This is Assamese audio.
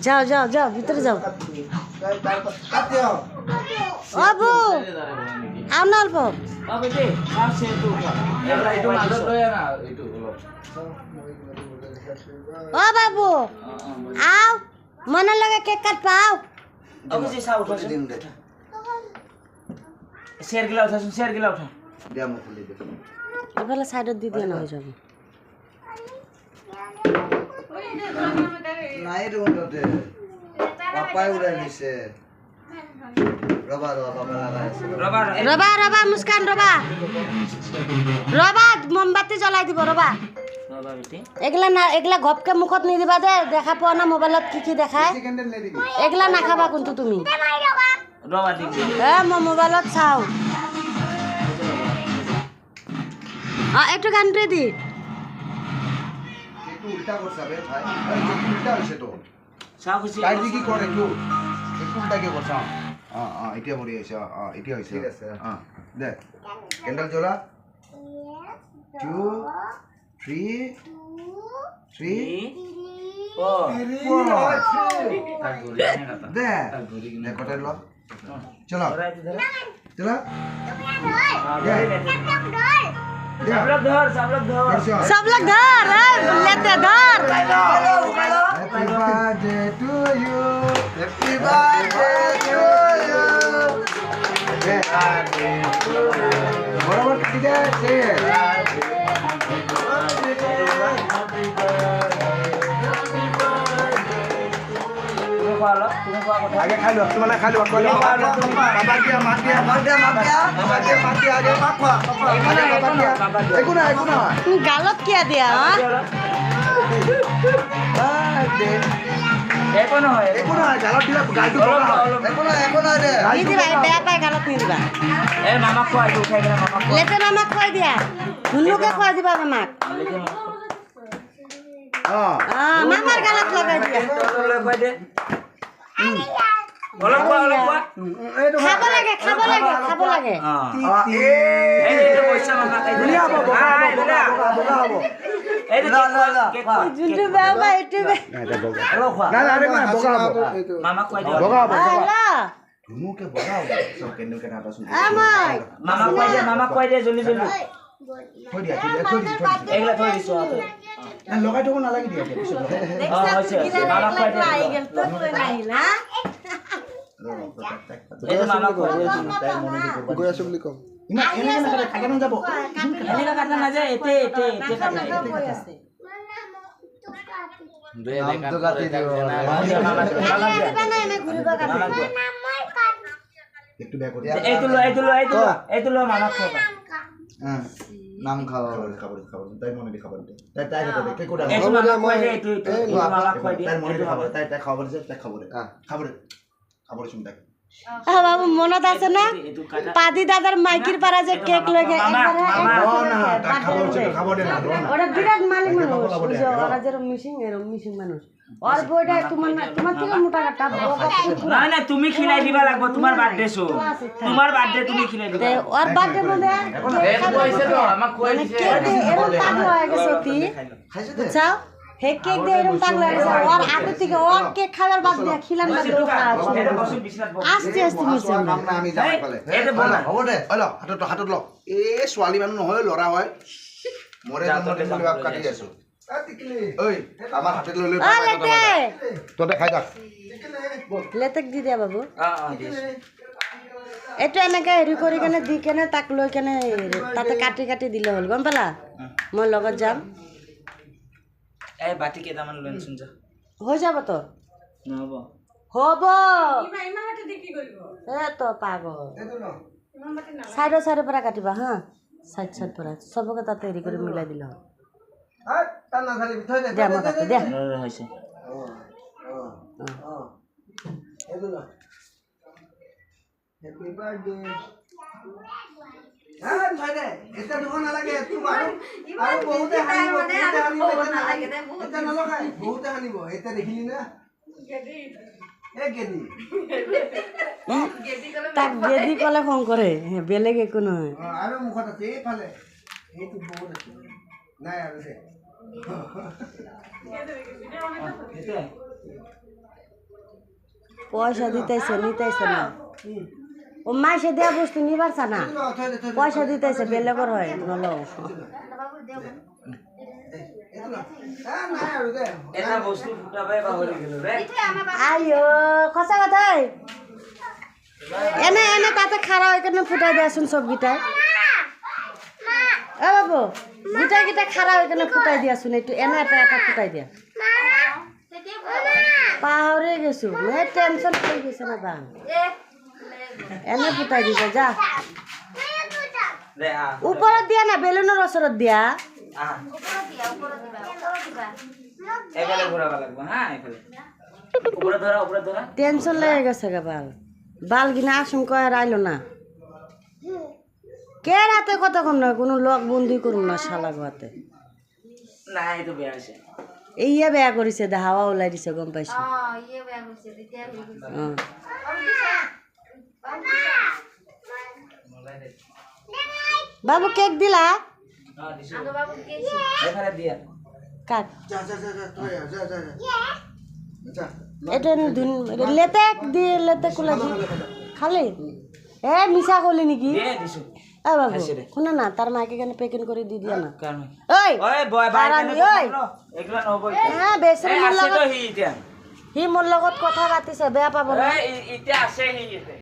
যাও যাও যাও ভিতরে যাও বাবু আও না অল্প ও বাবু আও মনের লগে কেক কাট পাও শেয়ার গিলা উঠা শেয়ার গিলা উঠা এবেলা সাইডত দি দিয়া না হয়ে যাবে নাই রুমতে পাপাই উড়াই দিছে রবা রবা রবা মুস্কান রবা রবা মোমবাতি জ্বলাই দিব রবা এগুলা না এগুলা ঘপকে মুখত নি দিবা দে দেখা পোৱা না মোবাইলত কি দেখায় এগুলা নাখাবা কিন্তু তুমি রবা দিবি মই মোবাইলত চাও একটু গানটা দি একটু উল্টা করছ বে ভাই একটু উল্টা হইছে তো সাউ খুশি কাই দি কি করে একটু উল্টা কে করছ এটা মরি আছে এটা হইছে ঠিক আছে দে ক্যান্ডেল জ্বলা 2 3 দে দে কটা লো চলো চলো सब लोग धर सब लोग धर लेते धर happy birthday to you happy birthday to you बराबर काटी दे से आगे खा लो तुम्हारा खा लो बाबा दिया मार दिया आगे पापा एको ना तू गालत क्या दिया एको ना गालत दिला गालटू एको ना दे नी दिबा बेया पाए गालत नी दिबा ए मामा खुआई दे उठाई के मामा खुआ लेते मामा खुआई दिया हुनु के खुआई दिबा मामा मामार गालत लगाई दिया ले खुआई दे অলপ কোৱা খাব লাগে এইটো পইচা মামা কাই দুনিয়া হ'ব বগা হ'ব এইটো কেক জুটু বাবা এটু অলপ খোৱা না বগা হ'ব মামা খুৱাই দিও বগা হ'ব আলা ধুনু কে বগা হ'ব সব কেন্ডেল কে নাটা শুনি আমাই মামা খুৱাই দে জলদি থৈ দিয়া এইগলা থৈ দিছো না লগাই থব নালাগে দিয়া পিছত মামা খুৱাই দে আই গেল তো কই নাহিলা এইটো মামা খুৱাই দে তাই মনে দি কৰবা গৈ আছো বুলি কম ইমান এনে না থাকে না যাব এনেকা কাটা না যায় এতে কাটা তো কাটি দিও একটু ব্যাক করে এইটো লো মামা খুৱাবা হ্যাঁ নাম খাওয়া খাবাৰ তাই মনে দি খাবাৰ তাই কথা কে কোডা এইটো মামা খুৱাই দে এইটো মামা খুৱাই দে তাই মনে দি খাবার তাই খাবার যে তাই খাবার শুন দেখ বাবু মনত আছে না পাদি দাদার মাইকির পাড়া যে কেক লগে খাবার দে না ওটা বিরাট মালিক মানুষ বুঝো ওরা যে মিশিং মানুষ আর বইটা তোমার থেকে মোটা কাটা না তুমি খিলাই দিবা লাগবো তোমার বার্থডে শো তোমার বার্থডে তুমি খিলাই দিবা আর বার্থডে মধ্যে কইছে তো আমাক কই দিছে এরকম পাগল হয়ে গেছে তুই বুঝছাও হে কেক দিয়ে এরকম পাগল হয়ে গেছে আর আগে থেকে ওর কেক খাবার বাদ দিয়ে খিলাম বাদ দিয়ে আস্তে মিশে আমি যাই পালে হ'ব দে হলো হাতত ল এ ছোৱালী মানুহ নহয় লৰা হয় মৰে জন্মদিন বুলি ভাব কাটি আছো ঐ আমাৰ হাতত লৈ লৈ ততে খাই থাক লেতেক দি দিয়া বাবু এইটো এনেকে হেৰি কৰি কেনে দি কেনে তাক লৈ কেনে তাতে কাটি দিলে হ'ল গম পালা মই লগত যাম এই বাটি কেইটামান লৈ আনচোন যা হৈ যাব তো নহব হ'ব ইমান বাটি দি কি কৰিব তো পাগল চাইডৰ পৰা কাটিবা হা সাইড পৰা সবকে তাতে হেৰি কৰি মিলাই দিলে হ'ল দিয়া মই কাটি দিয়া হৈছে হ্যাপি বার্থডে থৈ দে এটা দুখ নালাগে আৰু বহুতে হানিব এটা নলগাই বহুতে হানিব এটা দেখিলি না গেদি তাক গেদি কলে খং কৰে বেলেগ একো নহয় আৰু মুখত আছে এইফালে এইটো বহুত আছে নাই আৰু দে এতে পয়সা দিতেছে নিতেছে না ও মাইসে দেয়া বস্তু নিবারছে না পয়সা দিতেছে বেলেগর হয় ভালো এটা বস্তু ফুটাবে পাহৰি গেলো রে আইও খসা কথা এনে এনে তাতে খারাপ হয় কেন ফুটাই দিয়াছোন সব গিটাই এ বাবু গিটাই গিটা খারাপ হয় কেন ফুটাই দিয়াছোন এইটো এনে এটা এটা ফুটাই দিয়া পাহৰি গেছো মই টেনশন হৈ গৈছে না বা এনে ফুটাই দিছে যা দে আ ওপৰত দিয়া না বেলুনৰ ওচৰত দিয়া আ এফালে ঘুরাবা লাগবে হ্যাঁ এফালে উপরে ধরা টেনশন লেগে গেছে গা বাল কিনা আসুন কয় রাইলো না কে রাতে কতক্ষণ নয় কোনো লক বন্দি করুন না শালা গোয়াতে না এই তো বেয়া আছে এইয়া বেয়া কৰিছে দে হাৱা ওলাই দিছে গম পাইছো অঁ। বাবু কেক দিলা হ্যাঁ দিছো এফালে দিয়া কাক যা যা যা যা তুই যা যা যা এটা লেতেক দি লেতেক কোলা দি খালি এ মিছা কলি নেকি দিয়ে দিছো এ বাবু শুনা না তার মাকে কেন পেকিং করে দি দিয়া না কারণ ওই ওই বয় বাই হারামি, ওই। এগুলা নহব হ্যাঁ বেচেৰি মোৰ আছে তো লগত হি এতিয়া সি মোৰ লগত কথা পাতিছে বেয়া পাব না এই এতিয়া আছে হি এতিয়া